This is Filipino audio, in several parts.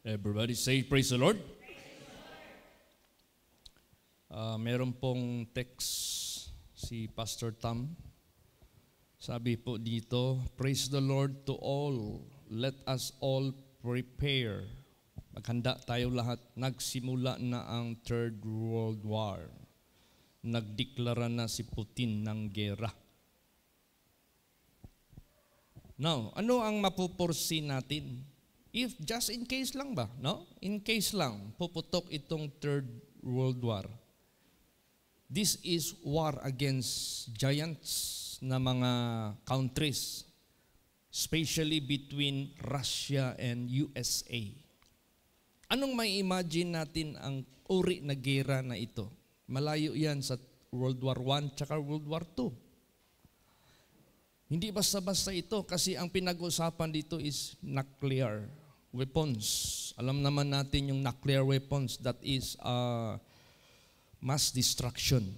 Everybody say, praise the Lord. Meron pong text si Pastor Tam. Sabi po dito, praise the Lord to all. Let us all prepare. Maghanda tayo lahat. Nagsimula na ang Third World War. Nagdeklara na si Putin ng gera. Now, ano ang mapupursi natin? If just in case lang ba, no? In case lang, puputok itong Third World War. This is war against giants na mga countries, especially between Russia and USA. Anong may imagine natin ang uri na gera na ito? Malayo yan sa World War I tsaka World War II. Hindi basta-basta ito kasi ang pinag-usapan dito is nuclear weapons. Alam naman natin yung nuclear weapons, that is mass destruction.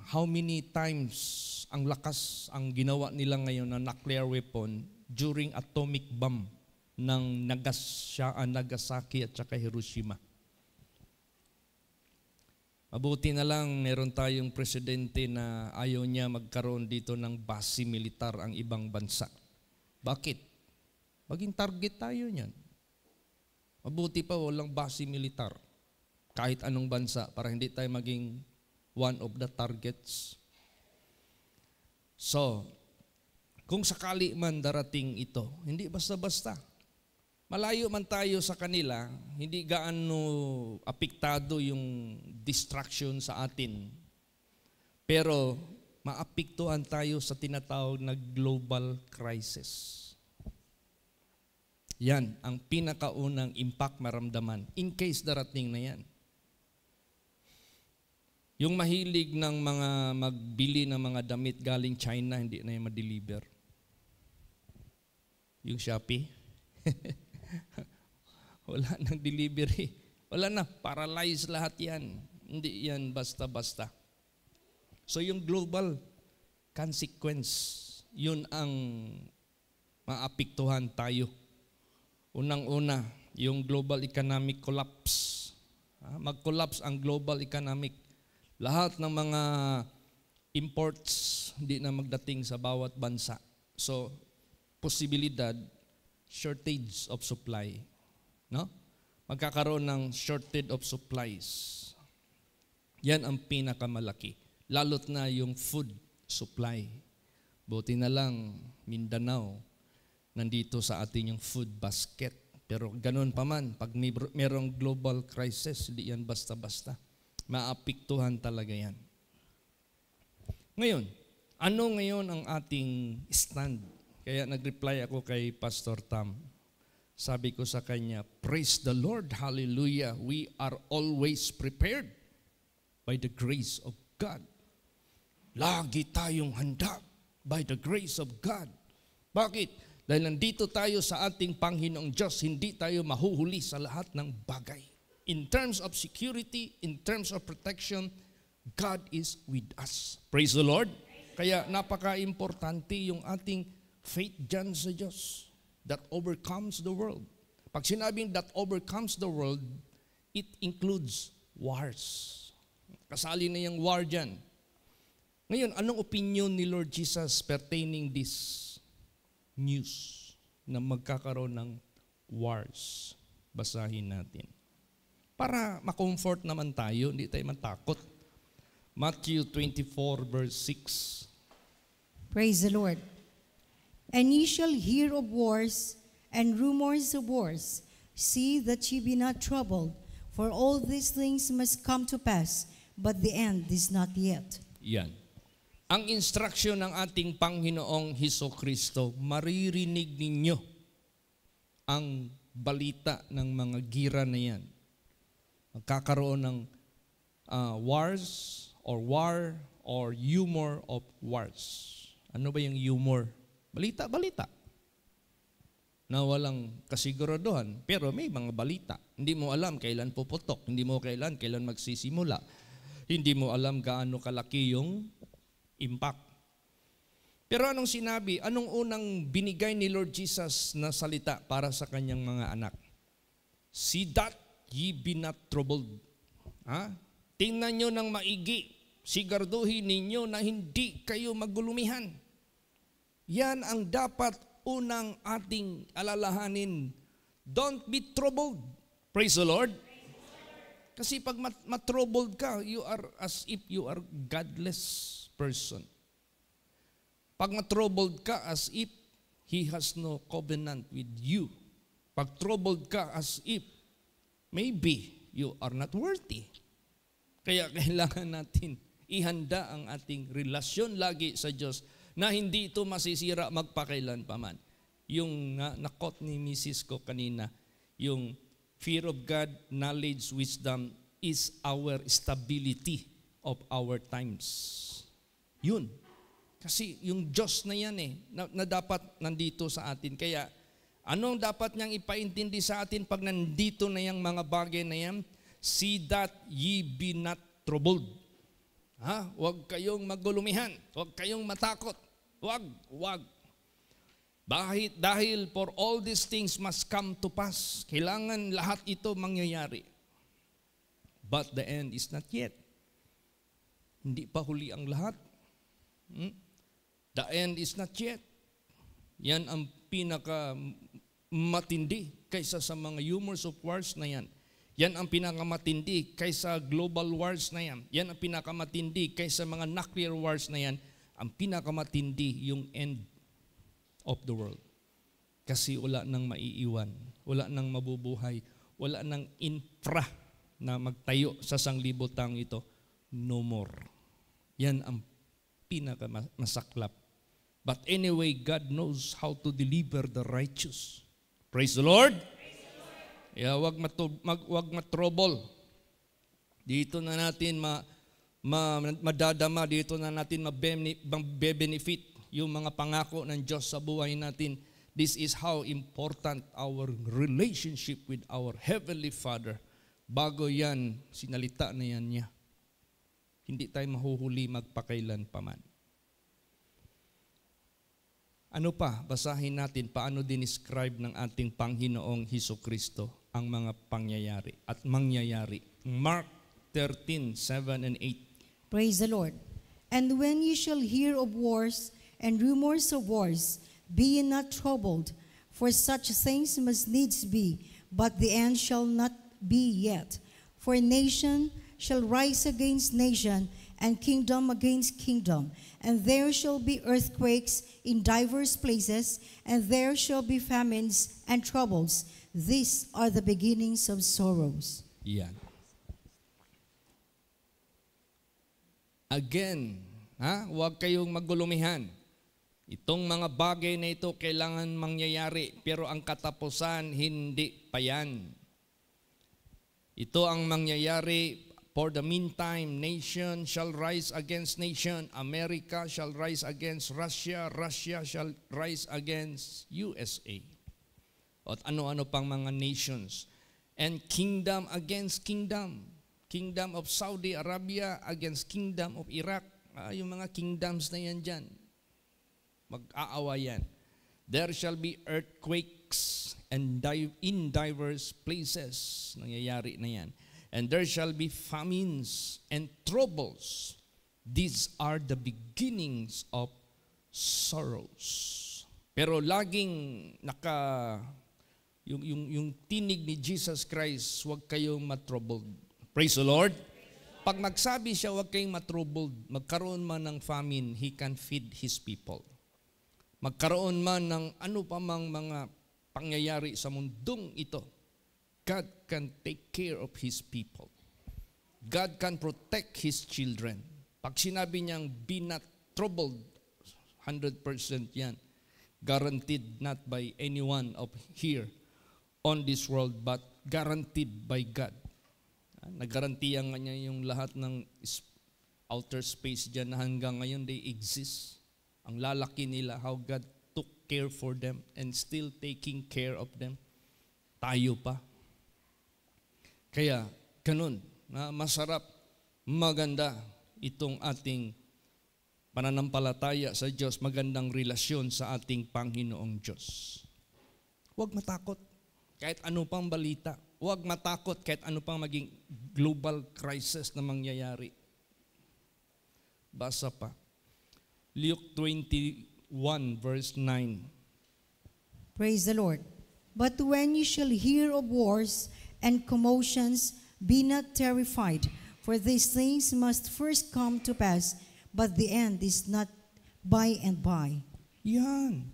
How many times ang lakas ang ginawa nila ngayon na nuclear weapon during atomic bomb ng Nagasaki at saka Hiroshima. Mabuti na lang meron tayong presidente na ayaw niya magkaroon dito ng base militar ang ibang bansa. Bakit? Maging target tayo niyan. Mabuti pa walang base militar kahit anong bansa para hindi tayo maging one of the targets. So, kung sakali man darating ito, hindi basta-basta. Malayo man tayo sa kanila, hindi gaano apektado yung distraction sa atin. Pero maapektuhan tayo sa tinatawag na global crisis. Yan ang pinakaunang impact maramdaman in case darating na yan. Yung mahilig ng mga magbili ng mga damit galing China, hindi na yung ma-deliver. Yung Shopee. Wala nang delivery. Wala na, paralyzed lahat yan. Hindi yan basta-basta. So yung global consequence, yun ang maapektuhan tayo. Unang-una, yung global economic collapse. Mag-collapse ang global economic. Lahat ng mga imports hindi na magdating sa bawat bansa. So, posibilidad, shortage of supply. No? Magkakaroon ng shortage of supplies. Yan ang pinakamalaki. Lalo't na yung food supply. Buti na lang, Mindanao, nandito sa atin yung food basket. Pero ganun pa man, pag merong global crisis, hindi yan basta-basta. Maapektuhan talaga yan. Ngayon, ano ngayon ang ating stand? Kaya nag-reply ako kay Pastor Tam. Sabi ko sa kanya, praise the Lord, hallelujah, we are always prepared by the grace of God. Lagi tayong handa by the grace of God. Bakit? Dahil nandito tayo sa ating Panginoong Diyos, hindi tayo mahuhuli sa lahat ng bagay. In terms of security, in terms of protection, God is with us. Praise the Lord. Kaya napaka-importante yung ating faith dyan sa Diyos that overcomes the world. Pag sinabing that overcomes the world, it includes wars. Kasali na yung war dyan. Ngayon, anong opinion ni Lord Jesus pertaining this news na magkakaroon ng wars? Basahin natin. Para makomfort naman tayo, hindi tayo matakot. Matthew 24 verse 6. Praise the Lord. And ye shall hear of wars and rumors of wars. See that ye be not troubled, for all these things must come to pass, but the end is not yet. Yan. Ang instruction ng ating Panginoong Hesukristo, maririnig ninyo ang balita ng mga gira na yan. Magkakaroon ng wars or war or humor of wars. Ano ba yung humor? Balita. Na walang kasiguraduhan, pero may mga balita. Hindi mo alam kailan puputok, hindi mo kailan magsisimula. Hindi mo alam gaano kalaki yung impact. Pero anong sinabi? Anong unang binigay ni Lord Jesus na salita para sa kanyang mga anak? See that ye be not troubled. Tingnan nyo ng maigi. Siguraduhin ninyo na hindi kayo magulumihan. Yan ang dapat unang ating alalahanin. Don't be troubled. Praise the Lord. Kasi pag matroubled ka, you are as if you are godless person. Pag matroubled ka, as if He has no covenant with you. Pag troubled ka, as if maybe you are not worthy. Kaya kailangan natin ihanda ang ating relasyon lagi sa Diyos na hindi ito masisira magpakailan pa man. Yung nakot ni Mrs. ko kanina, yung fear of God, knowledge, wisdom is our stability of our times. Yun. Kasi yung Diyos na yan na dapat nandito sa atin. Kaya anong dapat niyang ipaintindi sa atin pag nandito na yung mga bagay na yan? See that ye be not troubled. Huwag kayong magulumihan. Huwag kayong matakot. Huwag. Dahil for all these things must come to pass. Kailangan lahat ito mangyayari. But the end is not yet. Hindi pa huli ang lahat. The end is not yet. Yan ang pinaka matindi kaysa sa mga rumors of wars na yan. Yan ang pinakamatindi kaysa global wars na yan. Yan ang pinakamatindi kaysa mga nuclear wars na yan. Ang pinakamatindi yung end of the world. Kasi wala nang maiiwan, wala nang mabubuhay, wala nang infra na magtayo sa sanglibotang ito. No more. Yan ang pinakamasaklap. But anyway, God knows how to deliver the righteous. Praise the Lord. Wag matrouble. Dito na natin madadama, dito na natin mabe-benefit yung mga pangako ng Diyos sa buhay natin. This is how important our relationship with our Heavenly Father. Bago yan, sinalita na yan niya. Hindi tayo mahuhuli magpakailan pa man. Ano pa? Basahin natin paano dinescribe ng ating Panginoong Hesukristo ang mga pangyayari at mangyayari. Mark 13:7 and 8. Praise the Lord. And when ye shall hear of wars and rumors of wars, be ye not troubled, for such things must needs be, but the end shall not be yet. For nation shall rise against nation, and kingdom against kingdom. And there shall be earthquakes in divers places, and there shall be famines and troubles. These are the beginnings of sorrows. Yan. Again, huwag kayong magulumihan. Itong mga bagay na ito kailangan mangyayari, pero ang katapusan hindi pa yan. Ito ang mangyayari. For the meantime, nation shall rise against nation. America shall rise against Russia. Russia shall rise against USA. At ano-ano pang mga nations. And kingdom against kingdom. Kingdom of Saudi Arabia against kingdom of Iraq. Yung mga kingdoms na yan dyan. Mag-aawayan. There shall be earthquakes and in diverse places. Nangyayari na yan. And there shall be famines and troubles. These are the beginnings of sorrows. Pero laging yung tinig ni Jesus Christ, huwag kayong matroubled. Praise the Lord. Pag magsabi siya, huwag kayong matroubled, magkaroon man ng famine, He can feed His people. Magkaroon man ng ano pa mang mga pangyayari sa mundong ito, God can take care of His people. God can protect His children. Pag sinabi niyang, be not troubled, 100% yan. Guaranteed not by anyone of here on this world, but guaranteed by God. Nagarantiyan nga niya yung lahat ng outer space dyan na hanggang ngayon they exist. Ang lalaki nila, how God took care for them and still taking care of them. Tayo pa. Kaya, ganun, masarap, maganda itong ating pananampalataya sa Diyos, magandang relasyon sa ating Panginoong Diyos. Huwag matakot, kahit ano pang balita. Huwag matakot kahit ano pang maging global crisis na mangyayari. Basa pa. Luke 21 verse 9. Praise the Lord. But when you shall hear of wars and commotions, be not terrified, for these things must first come to pass, but the end is not by and by. Yan.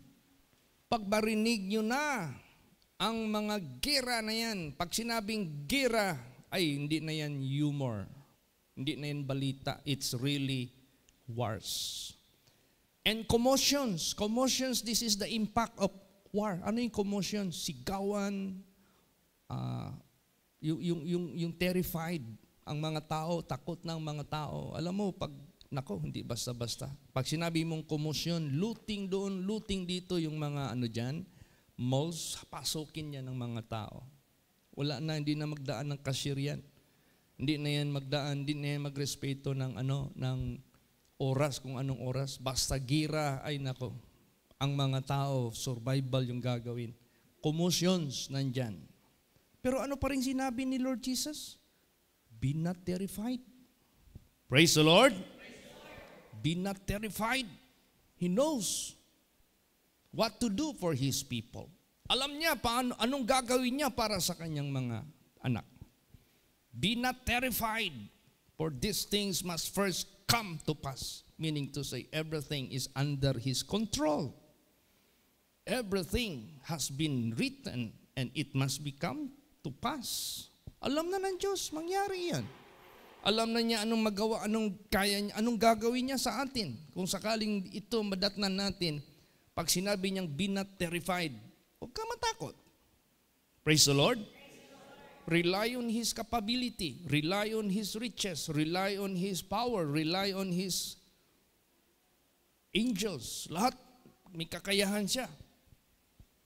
Pagbarinig nyo na ang mga gera na yan. Pag sinabing gera, ay hindi na yan humor. Hindi na yan balita. It's really wars. And commotions. Commotions, this is the impact of war. Ano yung commotion? Sigawan, yung terrified, ang mga tao, takot ng mga tao. Alam mo, hindi basta-basta. Pag sinabi mong commotion, looting doon, looting dito, yung mga dyan, malls, pasukin yan ng mga tao. Wala na, hindi na magdaan ng cashier yan. Hindi na yan magdaan, hindi na yan magrespeto ng oras, kung anong oras. Basta gira, ay nako. Ang mga tao, survival yung gagawin. Commotions nandyan. Pero ano pa rin sinabi ni Lord Jesus? Be not terrified. Praise the Lord. Be not terrified. He knows what to do for His people. Alam niya anong gagawin niya para sa kanyang mga anak. Be not terrified, for these things must first come to pass. Meaning to say, everything is under His control. Everything has been written and it must become to pass. Alam na ng Diyos, mangyari yan. Alam na niya anong magawa, anong kaya niya, anong gagawin niya sa atin. Kung sakaling ito madatnan natin, pag sinabi niyang be not terrified, huwag ka matakot. Praise the Lord. Rely on His capability, rely on His riches, rely on His power, rely on His angels. Lahat, may kakayahan siya.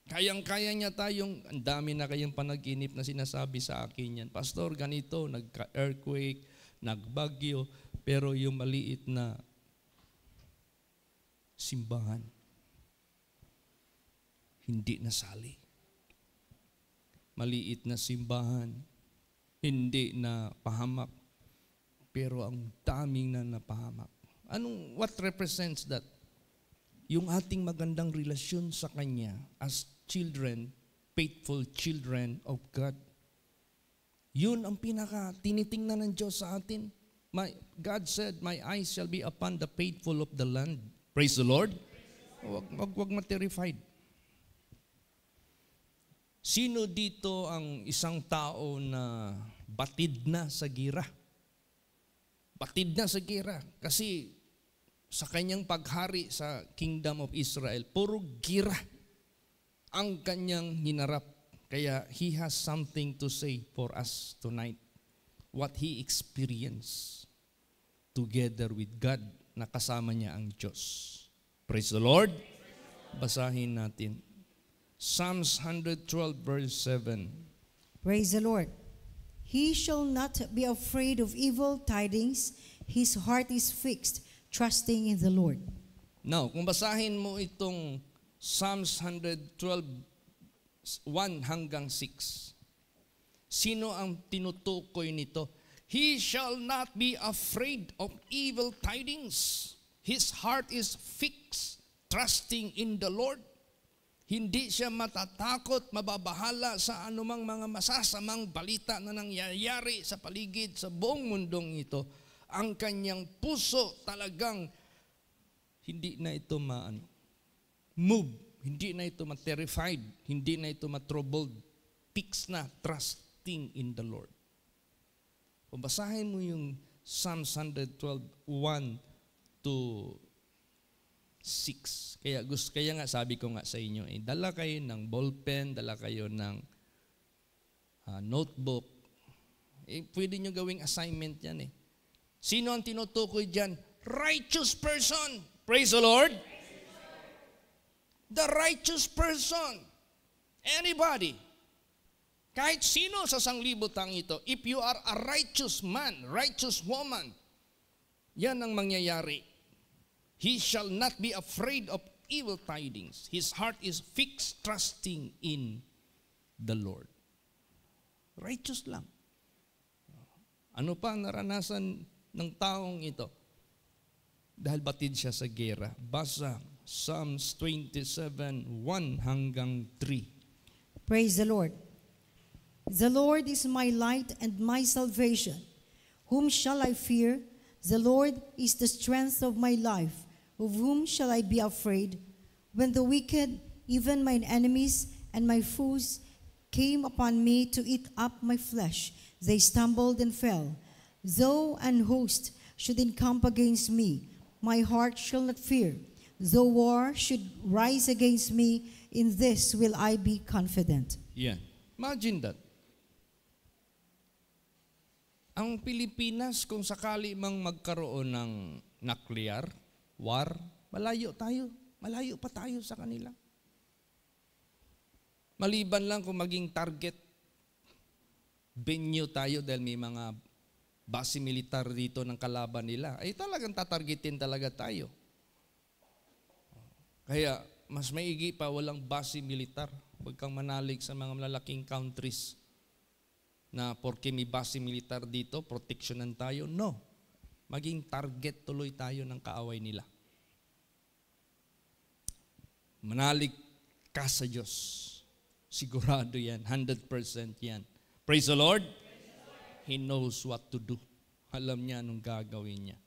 Kayang-kaya niya tayong, ang dami na kayong panaginip na sinasabi sa akin yan. Pastor, ganito, nagka-earthquake, nagbagyo, pero yung maliit na simbahan, hindi nasali. Maliit na simbahan, hindi na pahamak, pero ang daming na napahamak. What represents that? Yung ating magandang relasyon sa Kanya as children, faithful children of God. Yun ang tinitingnan ng Diyos sa atin. God said, my eyes shall be upon the faithful of the land. Praise the Lord. Huwag ma-terrified. Sino dito ang isang tao na batid na sa gira? Batid na sa gira. Kasi sa kanyang paghari sa Kingdom of Israel, puro gira ang kanyang hinarap. Kaya he has something to say for us tonight. What he experienced together with God na kasama niya ang Diyos. Praise the Lord. Basahin natin. Psalms 112 verse 7. Praise the Lord. He shall not be afraid of evil tidings. His heart is fixed, trusting in the Lord. Now, kung basahin mo itong Psalms 112, 1 hanggang 6, sino ang tinutukoy nito? He shall not be afraid of evil tidings. His heart is fixed, trusting in the Lord. Hindi siya matatakot, mababahala sa anumang mga masasamang balita na nangyayari sa paligid sa buong mundong ito. Ang kanyang puso talagang hindi na ito move, hindi na ito ma-terrified, hindi na ito ma-troubled, fixed na, trusting in the Lord. Kung basahin mo yung Psalm 112, 1 to 6. Kaya nga sabi ko nga sa inyo, dala kayo ng ballpen, dala kayo ng notebook. Pwede nyo gawing assignment yan . Sino ang tinutukoy dyan? Righteous person. Praise the Lord. The righteous person. Anybody. Kahit sino sa sanglibutang ito, if you are a righteous man, righteous woman, yan ang mangyayari. He shall not be afraid of evil tidings. His heart is fixed, trusting in the Lord. Righteous lang. Ano pa ang naranasan ng taong ito? Dahil batid siya sa gera. Basa Psalms 27:1 hanggang 3. Praise the Lord. The Lord is my light and my salvation. Whom shall I fear? The Lord is the strength of my life. Of whom shall I be afraid? When the wicked, even mine enemies and my foes, came upon me to eat up my flesh, they stumbled and fell. Though an host should encamp against me, my heart shall not fear. Though war should rise against me, in this will I be confident. Yan. Imagine that. Ang Pilipinas, kung sakali mang magkaroon ng nuclear war, malayo tayo. Malayo pa tayo sa kanila. Maliban lang kung maging target venue tayo dahil may mga base militar dito ng kalaban nila, ay talagang tatargetin talaga tayo. Kaya mas maigi pa walang base militar. Huwag kang manalig sa mga malalaking countries na porke may base militar dito, protectionan tayo. No. Maging target tuloy tayo ng kaaway nila. Manalig ka sa Diyos. Sigurado yan. 100% yan. Praise the Lord. He knows what to do. Alam niya anong gagawin niya.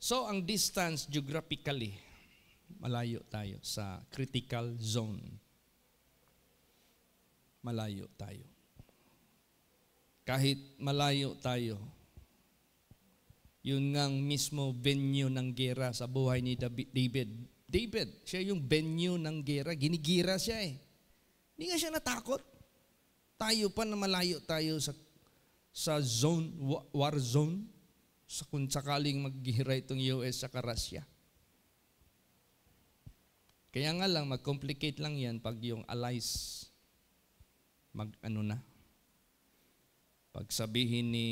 So, ang distance geographically, malayo tayo sa critical zone. Malayo tayo. Kahit malayo tayo, yun ngang mismo venue ng gera sa buhay ni David. David, siya yung venue ng gera. Ginigira siya eh. Hindi nga siya natakot. Tayo pa na malayo tayo sa zone, war zone, sa kung sakaling maggira itong US sa Russia. Kaya nga lang, mag-complicate lang yan pag yung allies pag sabihin ni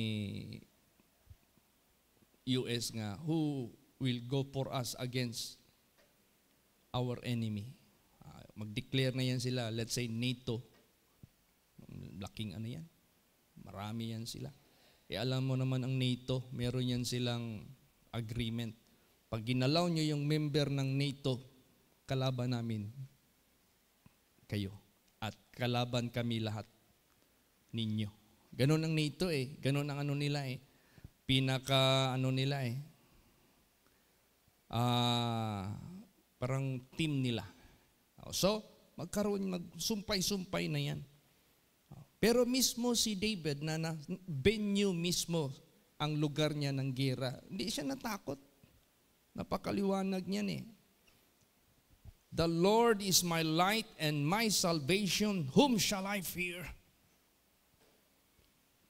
US nga, who will go for us against our enemy? Mag-declare na yan sila, let's say NATO. Laking ano yan. Marami yan sila. Alam mo naman ang NATO, meron yan silang agreement. Pag ginalaw nyo yung member ng NATO, kalaban namin kayo. At kalaban kami lahat ninyo. Ganon ang NATO eh. Ganon ang ano nila eh. Pinaka ano nila eh. Parang team nila. So, magsumpay-sumpay na yan. Pero mismo si David na venue mismo ang lugar niya ng gera, hindi siya natakot. Napakaliwanag niyan eh. The Lord is my light and my salvation. Whom shall I fear?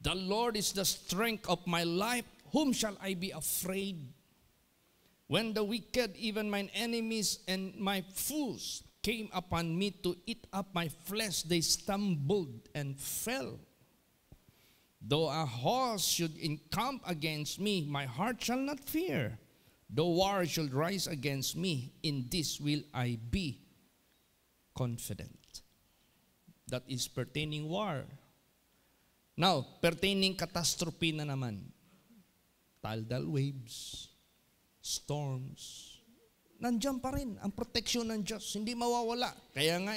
The Lord is the strength of my life. Whom shall I be afraid? When the wicked, even mine enemies and my foes, came upon me to eat up my flesh, they stumbled and fell. Though a host should encamp against me, my heart shall not fear. Though war should rise against me, in this will I be confident. That is pertaining war. Now, pertaining catastrophe na naman. Tidal waves, storms. Nandiyan pa rin ang protection ng Diyos. Hindi mawawala. Kaya nga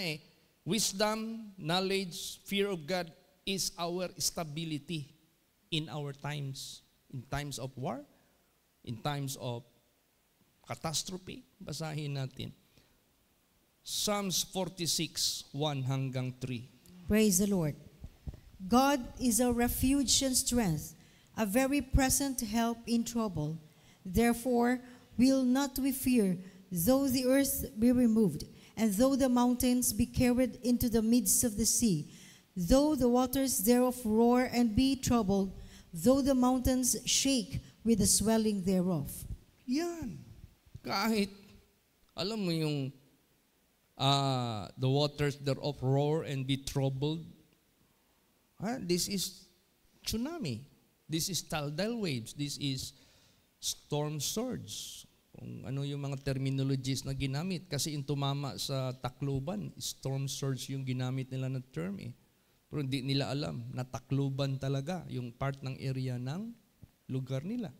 wisdom, knowledge, fear of God is our stability in our times. In times of war, in times of catastrophe. Basahin natin. Psalms 46:1 hanggang 3. Praise the Lord. God is a refuge and strength, a very present help in trouble. Therefore, will not we fear, though the earth be removed, and though the mountains be carried into the midst of the sea, though the waters thereof roar and be troubled, though the mountains shake with the swelling thereof. Yan. Kahit, alam mo yung the waters thereof roar and be troubled. This is tsunami. This is tidal waves. This is storm surge. Kung ano yung mga terminologies na ginamit. Kasi yung tumama sa Tacloban, storm surge yung ginamit nila na term eh. Pero hindi nila alam, natakluban talaga yung part ng area ng lugar nila.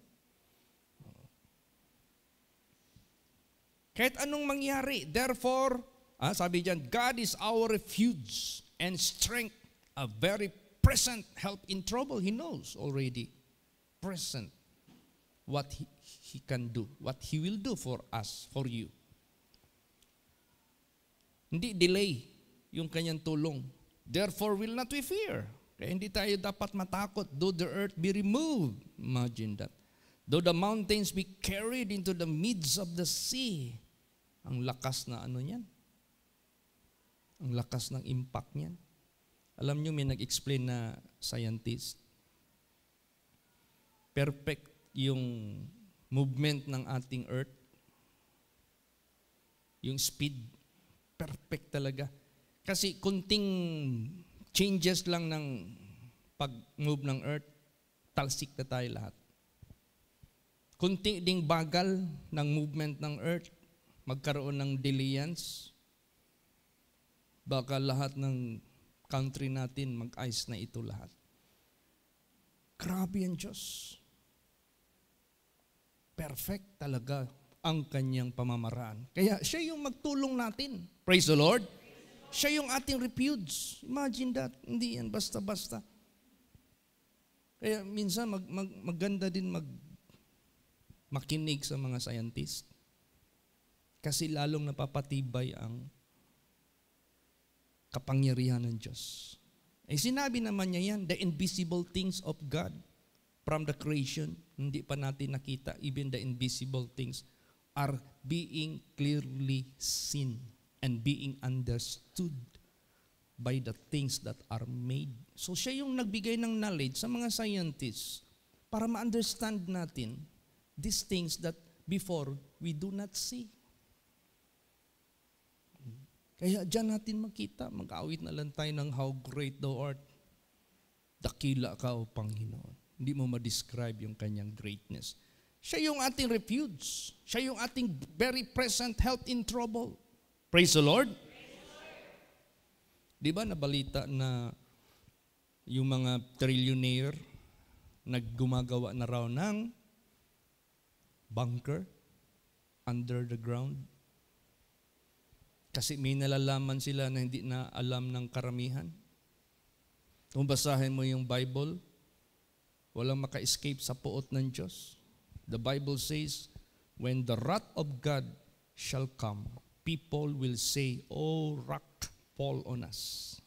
Kahit anong mangyari, therefore, sabi diyan, God is our refuge and strength, a very present help in trouble. He knows already, present, what He can do, what He will do for us, for you. Hindi delay yung kanyang tulong. Therefore will not we fear. Kaya hindi tayo dapat matakot. Though the earth be removed. Imagine that. Though the mountains be carried into the midst of the sea. Ang lakas na ano niyan. Ang lakas ng impact niyan. Alam niyo, may nag-explain na scientist. Perfect yung movement ng ating earth. Yung speed. Perfect talaga. Kasi kunting changes lang ng pag-move ng earth, talsik na tayo lahat. Kunting ding bagal ng movement ng earth, magkaroon ng delayance, baka lahat ng country natin mag-ice na ito lahat. Grabe ang Diyos. Perfect talaga ang kanyang pamamaraan. Kaya siya yung magtulong natin. Praise the Lord. Siya yung ating refuge. Imagine that. Hindi yan basta-basta. Kaya minsan maganda din makinig sa mga scientist. Kasi lalong napapatibay ang kapangyarihan ng Diyos. Sinabi naman niya yan, the invisible things of God from the creation, hindi pa natin nakita, even the invisible things are being clearly seen and being understood by the things that are made. So siya yung nagbigay ng knowledge sa mga scientists para ma-understand natin these things that before we do not see. Kaya dyan natin makita, mag-awit na lang tayo ng how great thou art. Dakila ka, O Panginoon. Hindi mo ma-describe yung kanyang greatness. Siya yung ating refuge. Siya yung ating very present help in trouble. Praise the Lord. Di ba nabalita na yung mga trillionaire naggumagawa na raw ng bunker under the ground? Kasi may nalalaman sila na hindi na alam ng karamihan. Kung basahin mo yung Bible, walang maka-escape sa puot ng Diyos. The Bible says, when the wrath of God shall come, people will say, "Oh, rock, fall on us."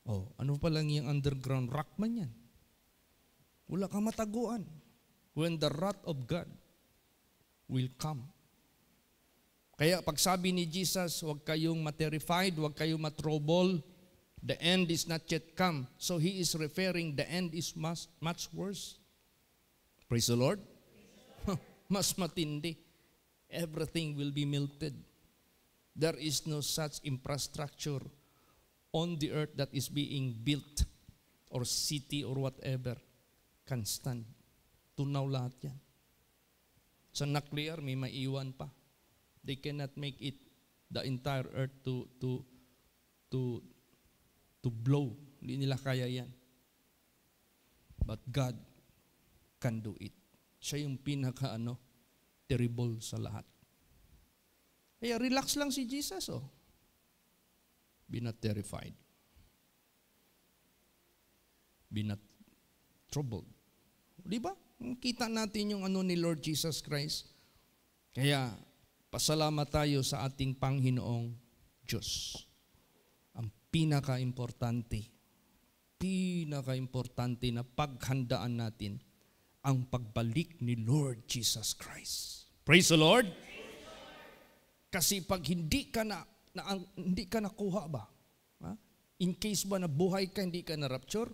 Oh, ano pa lang yung underground rock man yan? Wala kang mataguan. When the wrath of God will come. Kaya pag sabi ni Jesus, huwag kayong ma-terrified, huwag kayong matrouble, the end is not yet come. So He is referring, the end is much worse. Praise the Lord. Mas matindi. Everything will be melted. There is no such infrastructure on the earth that is being built or city or whatever can stand. Tunaw lahat yan. Sa nuclear, may maiwan pa. They cannot make it the entire earth to blow. Hindi nila kaya yan. But God can do it. Siya yung terrible sa lahat. Kaya relax lang si Jesus, oh. Be not terrified. Be not troubled. Di ba? Kita natin yung ni Lord Jesus Christ. Kaya, pasalamat tayo sa ating Panginoong Diyos. Ang pinaka-importante na paghandaan natin ang pagbalik ni Lord Jesus Christ. Praise the Lord! Kasi pag hindi ka nakuha ba? In case ba na buhay ka, hindi ka na-rapture?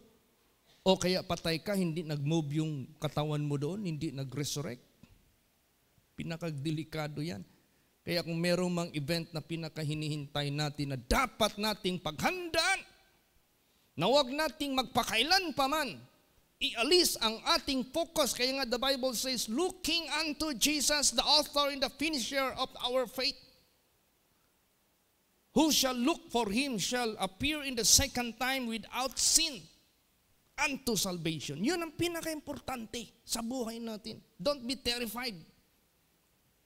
O kaya patay ka, hindi nag-move yung katawan mo doon, hindi nag-resurrect? Pinakadelikado yan. Kaya kung merong mang event na pinakahinihintay natin na dapat nating paghandaan, na huwag nating magpakailan pa man, ialis ang ating focus. Kaya nga the Bible says, looking unto Jesus, the author and the finisher of our faith. Who shall look for him shall appear in the second time without sin unto salvation. Yun ang pinaka-importante sa buhay natin. Don't be terrified.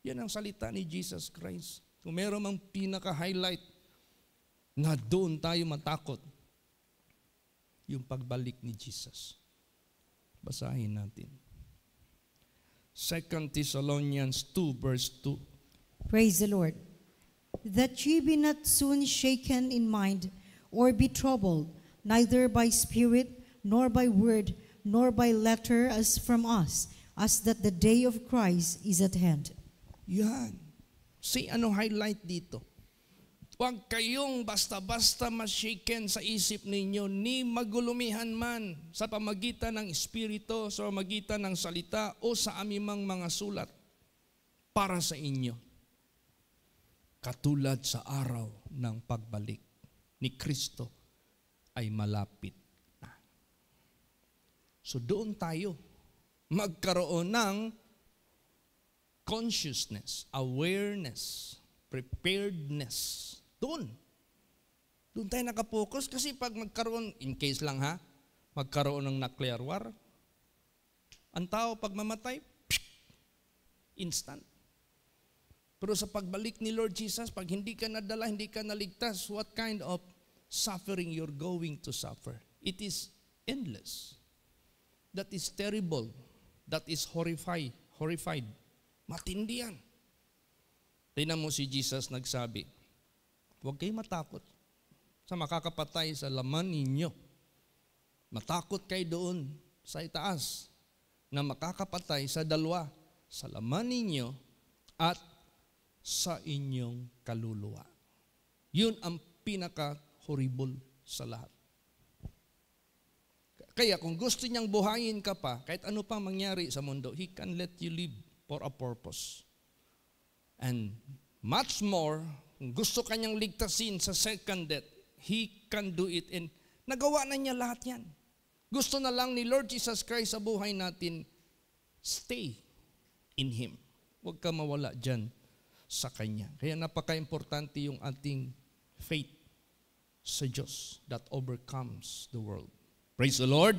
Yan ang salita ni Jesus Christ. Kung meron mang pinaka-highlight na doon tayo matakot, yung pagbalik ni Jesus. Basahin natin. 2 Thessalonians 2 verse 2. Praise the Lord. That ye be not soon shaken in mind, or be troubled, neither by spirit, nor by word, nor by letter as from us, as that the day of Christ is at hand. Yan. See, ano highlight dito? Huwag kayong basta-basta ma-shaken sa isip ninyo, ni magulumihan man sa pamagitan ng Espiritu, sa pamagitan ng salita, o sa amimang mga sulat para sa inyo. Katulad sa araw ng pagbalik ni Kristo ay malapit na. So doon tayo magkaroon ng consciousness, awareness, preparedness. Doon tayo nakapokus kasi pag magkaroon, in case lang ha, magkaroon ng nuclear war, ang tao pag mamatay, instant. Pero sa pagbalik ni Lord Jesus, pag hindi ka nadala, hindi ka naligtas, what kind of suffering you're going to suffer? It is endless. That is terrible. That is horrified. Matindi yan. Tingnan mo si Jesus nagsabi, huwag kayo matakot sa makakapatay sa laman ninyo. Matakot kayo doon sa itaas na makakapatay sa dalawa, sa laman ninyo at sa inyong kaluluwa. Yun ang pinaka-horrible sa lahat. Kaya kung gusto niyang buhayin ka pa, kahit ano pang mangyari sa mundo, He can let you live for a purpose. And much more, kung gusto kanyang ligtasin sa second death, He can do it. And nagawa na niya lahat yan. Gusto na lang ni Lord Jesus Christ sa buhay natin, stay in Him. Huwag ka mawala dyan sa Kanya. Kaya napaka-importante yung ating faith sa Diyos that overcomes the world. Praise the Lord!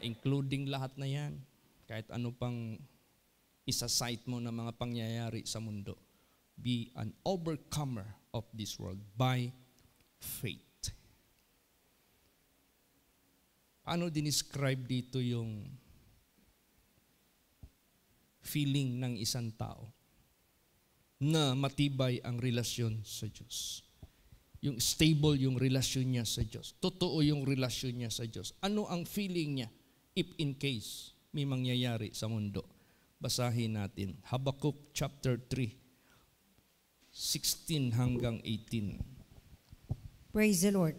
Including lahat na yan. Kahit ano pang isa-cite mo na mga pangyayari sa mundo. Be an overcomer of this world by faith. Paano dinescribe dito yung feeling ng isang tao na matibay ang relasyon sa Diyos? Yung stable yung relasyon niya sa Diyos. Totoo yung relasyon niya sa Diyos. Ano ang feeling niya if in case may mangyayari sa mundo? Basahin natin. Habakkuk chapter 3, 16 hanggang 18. Praise the Lord.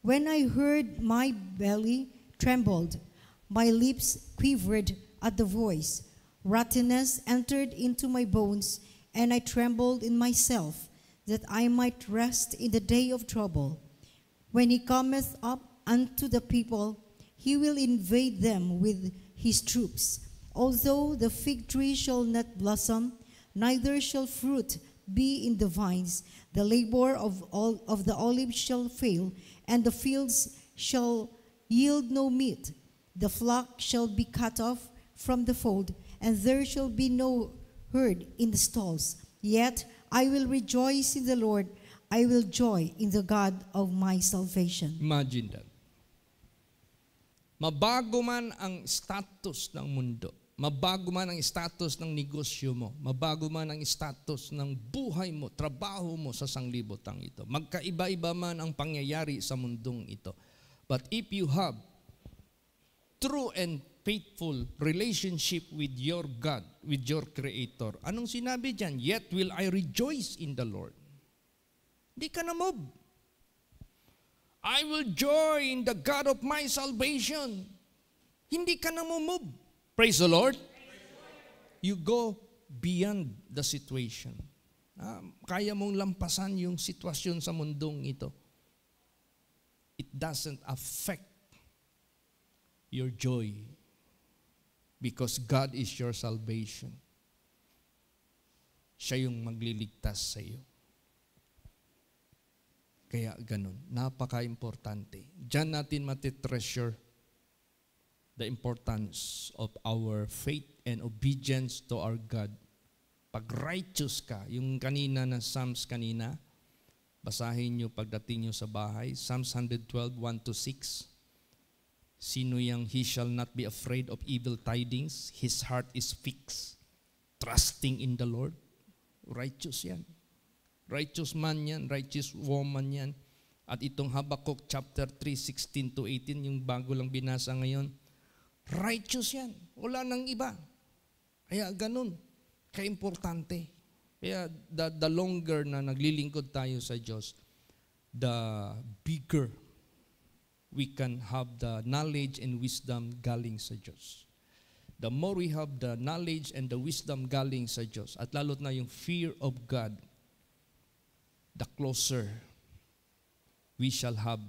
When I heard, my belly trembled, my lips quivered at the voice. Rottenness entered into my bones, and I trembled in myself, that I might rest in the day of trouble. When he cometh up unto the people, he will invade them with his troops. Although the fig tree shall not blossom, neither shall fruit be in the vines, the labor of the olive shall fail, and the fields shall yield no meat. The flock shall be cut off from the fold, and there shall be no herd in the stalls. Yet I will rejoice in the Lord. I will joy in the God of my salvation. Imagine that. Mabago man ang status ng mundo, mabago man ang status ng negosyo mo, mabago man ang status ng buhay mo, trabaho mo sa sanglibotang ito, magkaiba-iba man ang pangyayari sa mundong ito. But if you have true and faithful relationship with your God, with your Creator, anong sinabi dyan? Yet will I rejoice in the Lord. Hindi ka na move. I will joy in the God of my salvation. Hindi ka na move. Praise the Lord. You go beyond the situation. Kaya mong lampasan yung sitwasyon sa mundong ito. It doesn't affect your joy because God is your salvation. Siya yung magliligtas sa iyo. Kaya ganun, napaka-importante. Diyan natin matitreasure the importance of our faith and obedience to our God. Pag righteous ka, yung kanina na Psalms kanina, basahin nyo pagdating nyo sa bahay, Psalms 112, 1-6. Sino yang he shall not be afraid of evil tidings, his heart is fixed, trusting in the Lord. Righteous yan. Righteous man yan, righteous woman yan. At itong Habakkuk chapter 3, 16-18, yung bago lang binasa ngayon, righteous yan. Wala nang iba. Kaya ganun, kaimportante. Kaya the longer na naglilingkod tayo sa Diyos, the bigger we can have the knowledge and wisdom galing sa Diyos. The more we have the knowledge and the wisdom galing sa Diyos, at lalo't na yung fear of God, the closer we shall have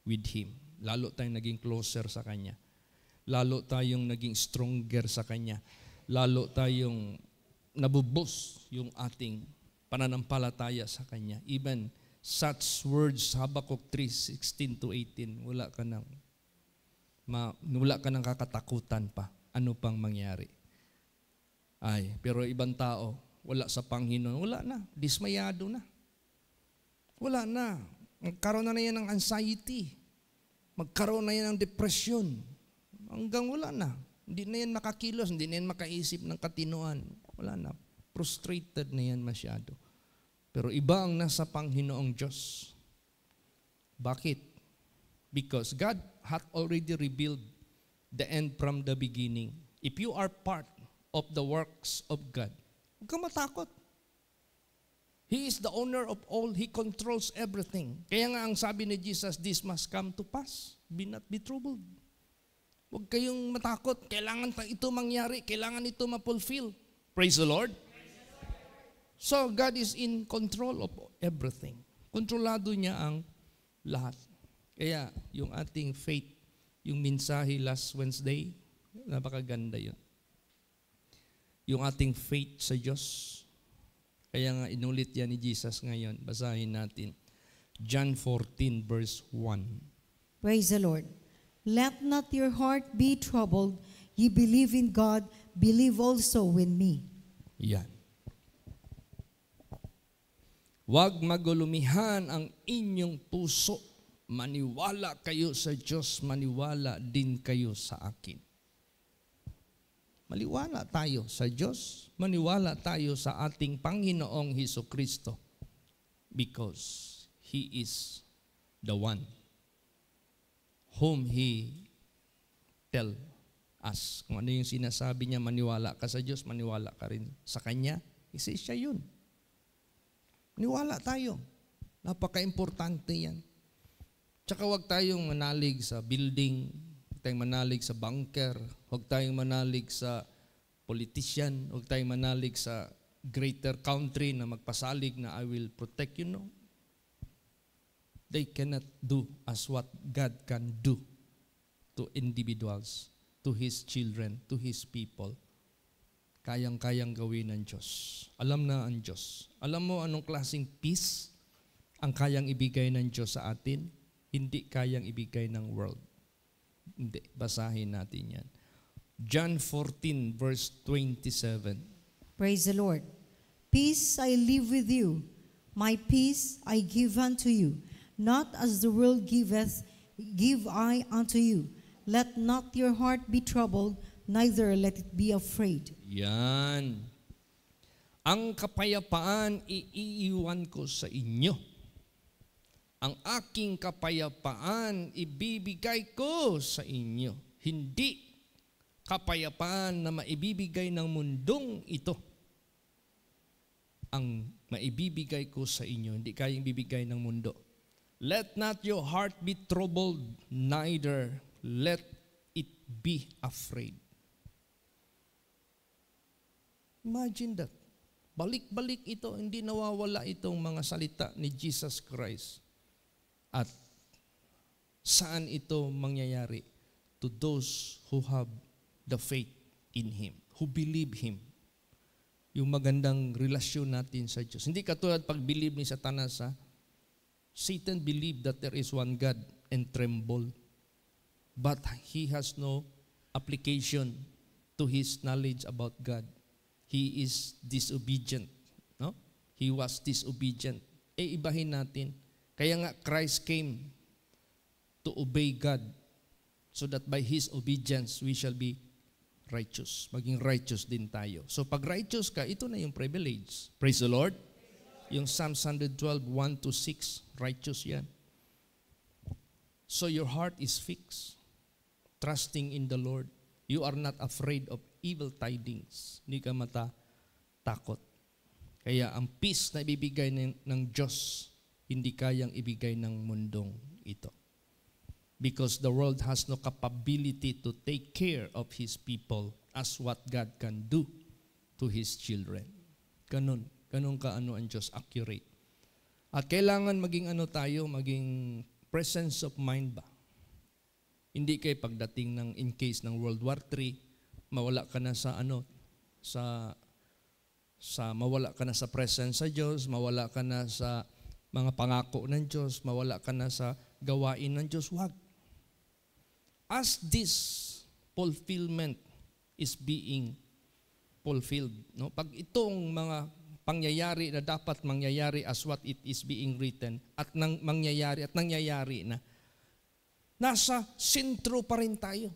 with Him. Lalo tayong naging closer sa Kanya. Lalo tayong naging stronger sa Kanya. Lalo tayong nabubos yung ating pananampalataya sa Kanya. Even such words, Habakkuk 3, 16-18, wala ka ng kakatakutan pa. Ano pang mangyari? Pero ibang tao, wala sa Panginoon, wala na, dismayado na. Wala na. Magkaroon na yan ng anxiety. Magkaroon na yan ng depression. Hanggang wala na. Hindi na yan makakilos, hindi na yan makaisip ng katinuan. Wala na. Frustrated na yan masyado. Pero iba ang nasa Panginoong Diyos. Bakit? Because God hath already revealed the end from the beginning. If you are part of the works of God, huwag kang matakot. He is the owner of all. He controls everything. Kaya nga ang sabi ni Jesus, this must come to pass. Be not be troubled. Huwag kayong matakot. Kailangan ito mangyari. Kailangan ito ma-fulfill. Praise the Lord. So, God is in control of everything. Kontrolado niya ang lahat. Kaya, yung ating faith, yung mensahe last Wednesday, napakaganda yun. Yung ating faith sa Diyos, kaya nga inulit yan ni Jesus ngayon. Basahin natin. John 14 verse 1. Praise the Lord. Let not your heart be troubled. Ye believe in God, believe also in me. Yan. Huwag magulumihan ang inyong puso. Maniwala kayo sa Diyos, maniwala din kayo sa akin. Maniwala tayo sa Diyos, maniwala tayo sa ating Panginoong Hesukristo because He is the one whom He tell us. Kung ano yung sinasabi niya, maniwala ka sa Diyos, maniwala ka rin sa Kanya. Kasi siya yun. Maniwala tayo. Napaka-importante yan. Tsaka huwag tayong manalig sa building, huwag tayong manalig sa bunker, huwag tayong manalig sa politician, huwag tayong manalig sa greater country na magpasalig na I will protect you. No. They cannot do as what God can do to individuals, to His children, to His people. Kayang-kayang gawin ng Diyos. Alam na ang Diyos. Alam mo anong klaseng peace ang kayang ibigay ng Diyos sa atin? Hindi kayang ibigay ng world. Hindi. Basahin natin yan. John 14 verse 27. Praise the Lord. Peace I leave with you. My peace I give unto you. Not as the world giveth, give I unto you. Let not your heart be troubled, neither let it be afraid. Yan. Ang kapayapaan iiwan ko sa inyo. Ang aking kapayapaan ibibigay ko sa inyo. Hindi kapayapaan na maibibigay ng mundong ito. Ang maibibigay ko sa inyo, hindi kayang bibigay ng mundo. Let not your heart be troubled, neither let it be afraid. Imagine that. Balik-balik ito, hindi nawawala itong mga salita ni Jesus Christ. At saan ito mangyayari? To those who have the faith in Him, who believe Him. Yung magandang relasyon natin sa Diyos. Hindi katulad pag-believe ni Satanas, ha? Satan believed that there is one God and trembled. But he has no application to his knowledge about God. He is disobedient. No? He was disobedient. Ibahin natin. Kaya nga Christ came to obey God so that by His obedience we shall be righteous. Maging righteous din tayo. So pag righteous ka, ito na yung privilege. Praise the Lord. Yung Psalms 112, 1-6, righteous yan. So your heart is fixed, trusting in the Lord. You are not afraid of evil tidings. Hindi ka takot. Kaya ang peace na ibibigay ng Diyos, hindi kayang ibigay ng mundong ito. Because the world has no capability to take care of His people as what God can do to His children. Ganun ka ang Diyos, accurate. At kailangan maging maging presence of mind ba? Hindi kay pagdating ng in case ng World War III, mawala ka na mawala ka na sa presence sa Diyos, mawala ka na sa mga pangako ng Diyos, mawala ka na sa gawain ng Diyos. Wag. As this fulfillment is being fulfilled, no? Pag itong mga pangyayari na dapat mangyayari as what it is being written at nangyayari na, nasa sentro pa rin tayo.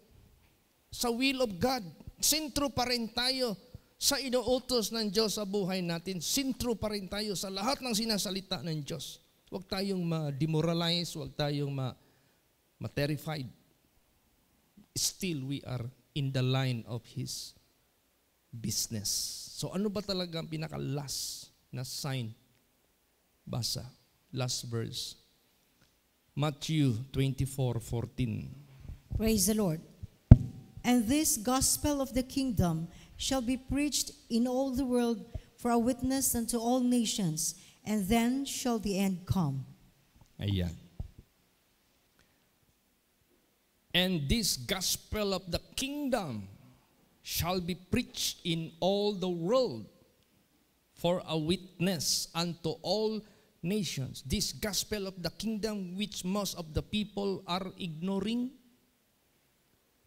Sa will of God, sentro pa rin tayo. Sa inuutos ng Diyos sa buhay natin, sentro pa rin tayo sa lahat ng sinasalita ng Diyos. Huwag tayong ma-demoralize, huwag tayong ma-terrified. Still, we are in the line of His business. So ano ba talaga ang pinaka-last na sign? Basa, last verse. Matthew 24:14. Praise the Lord. And this gospel of the kingdom shall be preached in all the world for a witness unto all nations, and then shall the end come. Ayan. And this gospel of the kingdom shall be preached in all the world for a witness unto all nations. This gospel of the kingdom which most of the people are ignoring.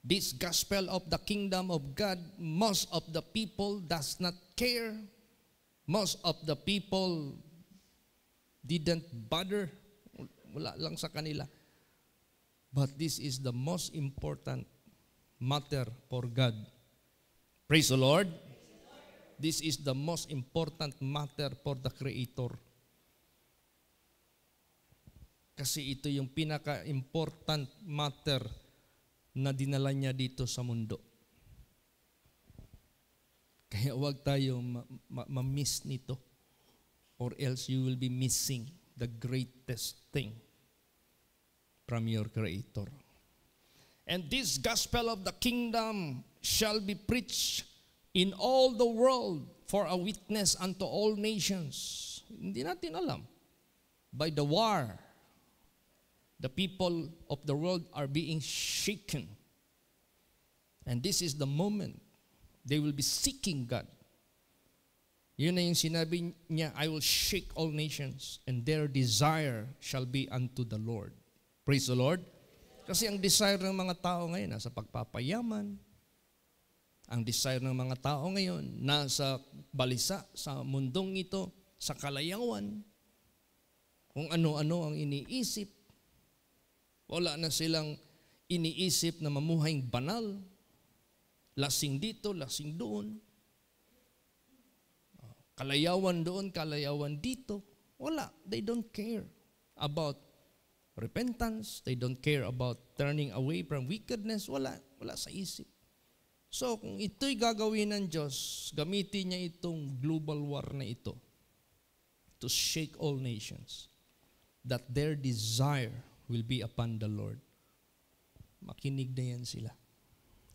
This gospel of the kingdom of God, most of the people does not care. Most of the people didn't bother. Wala lang sa kanila. But this is the most important matter for God. Praise the Lord. This is the most important matter for the Creator. Kasi ito yung pinaka-important matter na dinala niya dito sa mundo. Kaya huwag tayo ma-miss nito, or else you will be missing the greatest thing from your Creator. And this gospel of the kingdom shall be preached in all the world for a witness unto all nations. Hindi natin alam. By the war, the people of the world are being shaken. And this is the moment they will be seeking God. Yun na yung sinabi niya, I will shake all nations, and their desire shall be unto the Lord. Praise the Lord. Kasi ang desire ng mga tao ngayon nasa pagpapayaman. Ang desire ng mga tao ngayon nasa balisa, sa mundong ito, sa kalayawan. Kung ano-ano ang iniisip. Wala na silang iniisip na mamuhayng banal. Lasing dito, lasing doon. Kalayawan doon, kalayawan dito. Wala. They don't care about repentance. They don't care about turning away from wickedness. Wala sa isip. So, kung ito'y gagawin ng Diyos, gamitin niya itong global war na ito to shake all nations, that their desire will be upon the Lord. Makinig na yan sila.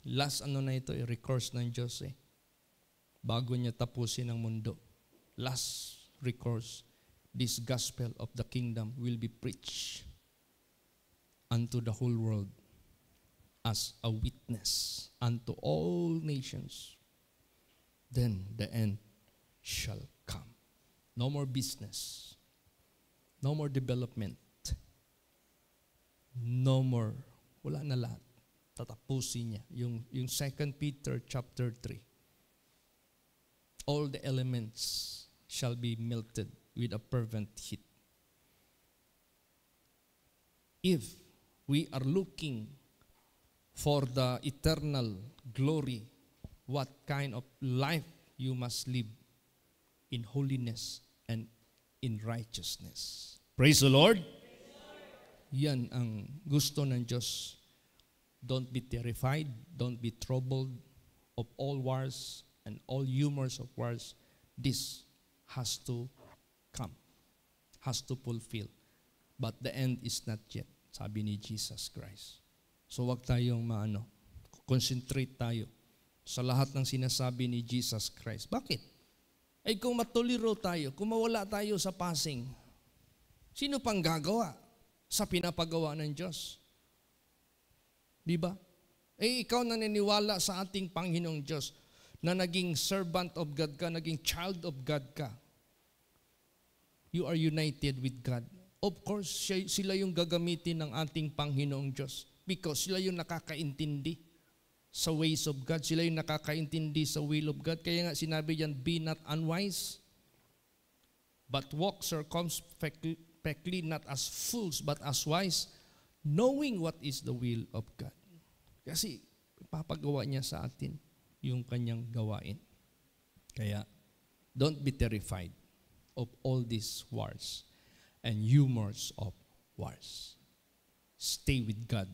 Last na ito, recourse ng Diyos bago niya tapusin ang mundo. Last recourse, this gospel of the kingdom will be preached unto the whole world as a witness unto all nations. Then the end shall come. No more business. No more development. no more. Wala na lahat. Tatapusin niya. Yung 2 Peter chapter 3. All the elements shall be melted with a fervent heat. If we are looking for the eternal glory, what kind of life you must live in holiness and in righteousness. Praise the Lord. Yan ang gusto ng Diyos. Don't be terrified, don't be troubled of all wars and all humors of wars. This has to come, has to fulfill. But the end is not yet, sabi ni Jesus Christ. So wag tayong concentrate tayo sa lahat ng sinasabi ni Jesus Christ. Bakit? Ay kung matuliro tayo, kung mawala tayo sa passing, sino pang gagawa sa pinapagawa ng Diyos? Di ba? Eh ikaw naniniwala sa ating Panginoong Diyos na naging servant of God ka, naging child of God ka. You are united with God. Of course, sila yung gagamitin ng ating Panginoong Diyos because sila yung nakakaintindi sa ways of God. Sila yung nakakaintindi sa will of God. Kaya nga sinabi diyan, be not unwise, but walk circumspectly, not as fools, but as wise, knowing what is the will of God. Kasi papagawa niya sa atin yung kanyang gawain. Kaya, don't be terrified of all these wars and humors of wars. Stay with God.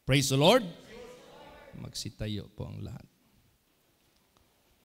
Praise the Lord. Magsitayo po ang lahat.